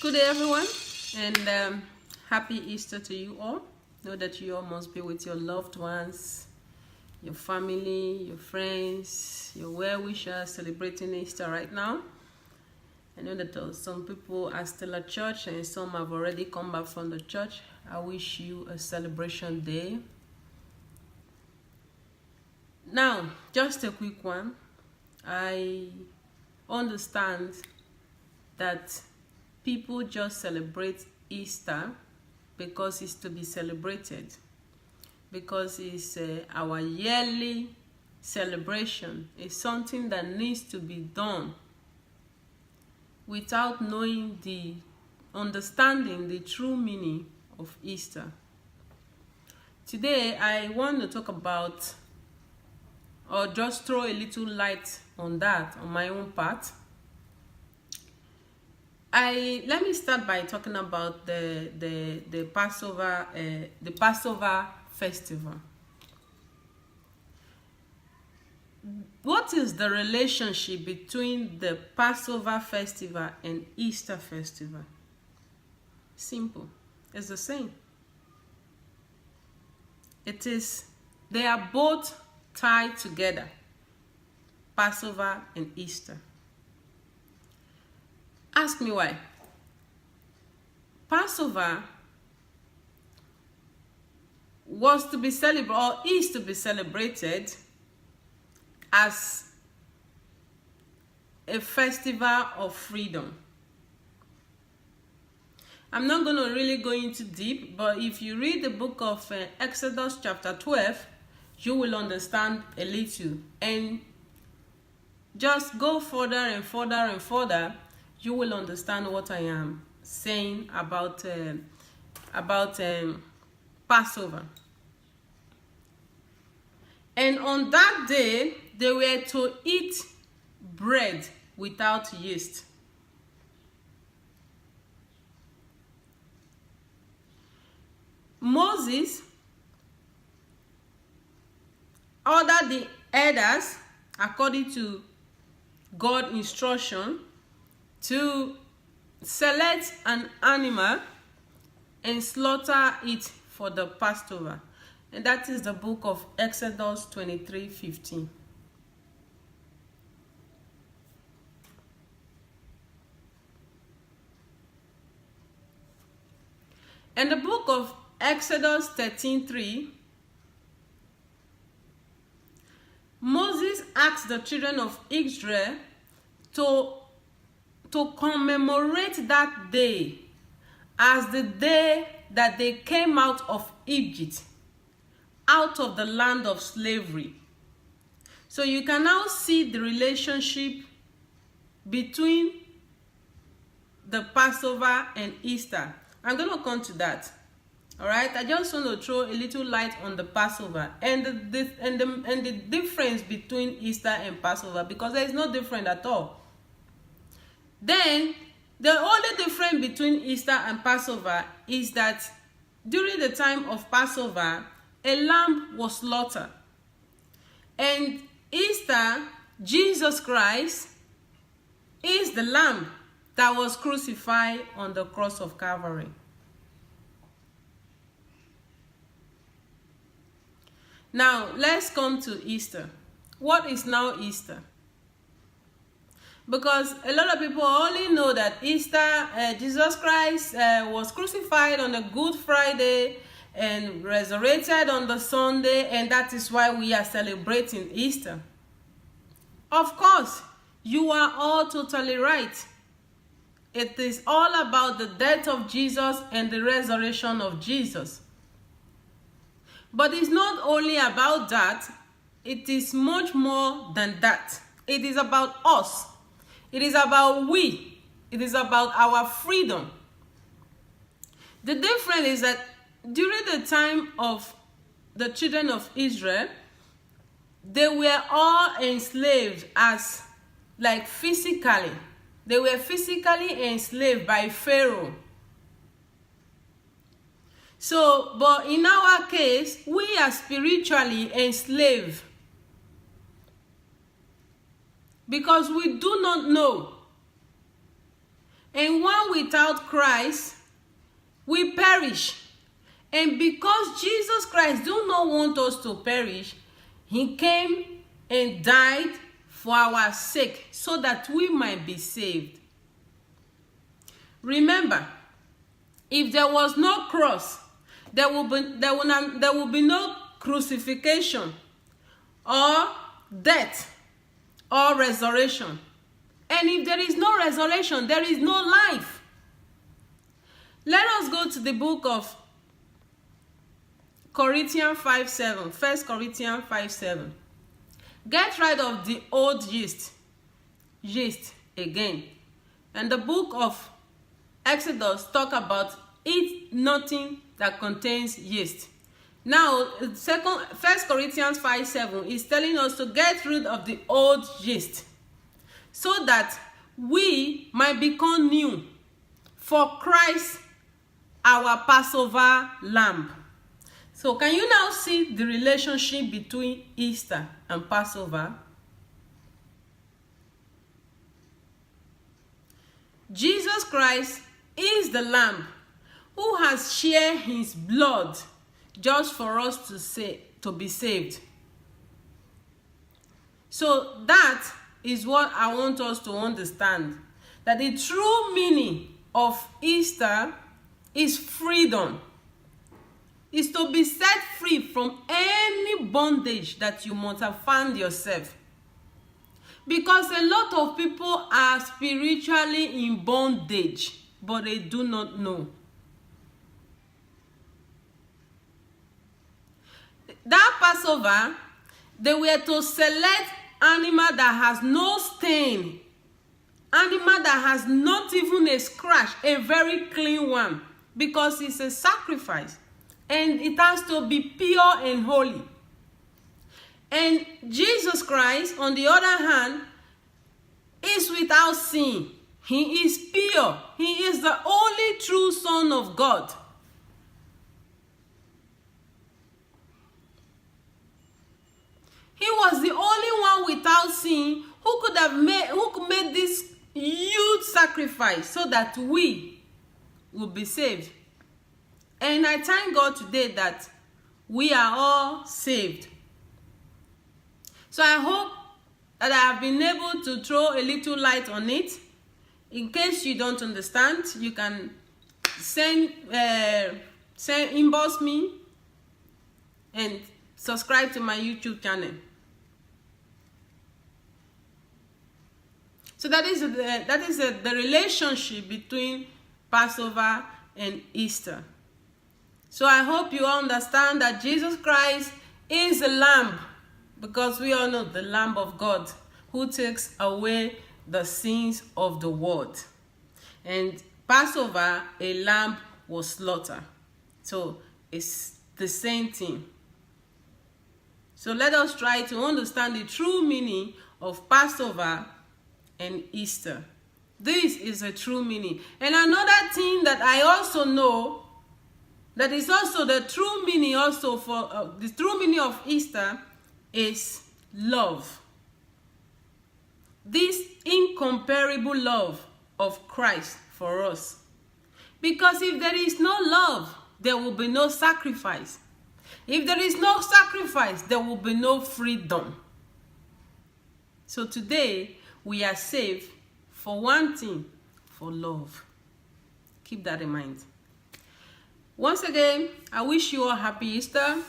Good day, everyone, and happy Easter to you all. Know that you all must be with your loved ones, your family, your friends, your well-wishers celebrating Easter right now. I know that some people are still at church and some have already come back from the church. I wish you a celebration day. Now, just a quick one. I understand that people just celebrate Easter because it's to be celebrated, because it's our yearly celebration. It's something that needs to be done without knowing understanding the true meaning of Easter. Today, I want to talk about, or just throw a little light on that on my own part. Let me start by talking about the Passover festival. What is the relationship between the Passover festival and Easter festival? Simple. It's the same. They are both tied together, Passover and Easter. Ask me why. Passover was to be celebrated, or is to be celebrated, as a festival of freedom. I'm not going to really go into deep, but if you read the book of Exodus chapter 12, you will understand a little. And just go further and further and further, you will understand what I am saying about Passover. And on that day, they were to eat bread without yeast. Moses ordered the elders, according to God's instruction, to select an animal and slaughter it for the Passover. And that is the book of Exodus 23:15. And the book of Exodus 13:3, Moses asked the children of Israel to commemorate that day as the day that they came out of Egypt, out of the land of slavery. So you can now see the relationship between the Passover and Easter. I'm going to come to that. All right, I just want to throw a little light on the Passover and the difference between Easter and Passover, because there is no difference at all. Then, the only difference between Easter and Passover is that during the time of Passover, a lamb was slaughtered. And Easter, Jesus Christ is the lamb that was crucified on the cross of Calvary. Now, let's come to Easter. What is now Easter? Because a lot of people only know that Easter, Jesus Christ was crucified on a Good Friday and resurrected on the Sunday, and that is why we are celebrating Easter. Of course, you are all totally right. It is all about the death of Jesus and the resurrection of Jesus. But it's not only about that, it is much more than that. It is about us. It is about we. It is about our freedom. The difference is that during the time of the children of Israel, they were all enslaved physically. They were physically enslaved by Pharaoh. So, but in our case, we are spiritually enslaved. Because we do not know And one without Christ will perish. And because Jesus Christ do not want us to perish, he came and died for our sake so that we might be saved. Remember, if there was no cross, there will be no crucifixion or death or resurrection. And if there is no resurrection, there is no life. Let us go to the book of Corinthians 5:7. 1 Corinthians 5:7. Get rid of the old yeast again. And the book of Exodus talk about eat nothing that contains yeast. Now, 1 Corinthians 5:7 is telling us to get rid of the old yeast so that we might become new for Christ, our Passover lamb. So can you now see the relationship between Easter and Passover? Jesus Christ is the lamb who has shed his blood just for us to be saved. So that is what I want us to understand. That the true meaning of Easter is freedom. Is to be set free from any bondage that you might have found yourself. Because a lot of people are spiritually in bondage, but they do not know. That Passover, they were to select animal that has no stain, animal that has not even a scratch, a very clean one, because it's a sacrifice. And it has to be pure and holy. And Jesus Christ, on the other hand, is without sin. He is pure. He is the only true Son of God. He was the only one without sin who could make this huge sacrifice so that we would be saved. And I thank God today that we are all saved. So I hope that I have been able to throw a little light on it. In case you don't understand, you can inbox me and subscribe to my YouTube channel. So that is the relationship between Passover and Easter. So I hope you understand that Jesus Christ is a lamb, because we all know the Lamb of God who takes away the sins of the world. And Passover, a lamb was slaughtered. So it's the same thing. So let us try to understand the true meaning of Passover and Easter. This is a true meaning. And another thing that I also know, that is also the true meaning also for the true meaning of Easter is love. This incomparable love of Christ for us. Because if there is no love, there will be no sacrifice. If there is no sacrifice, there will be no freedom. So today, we are saved for one thing, for love. Keep that in mind. Once again, I wish you all happy Easter.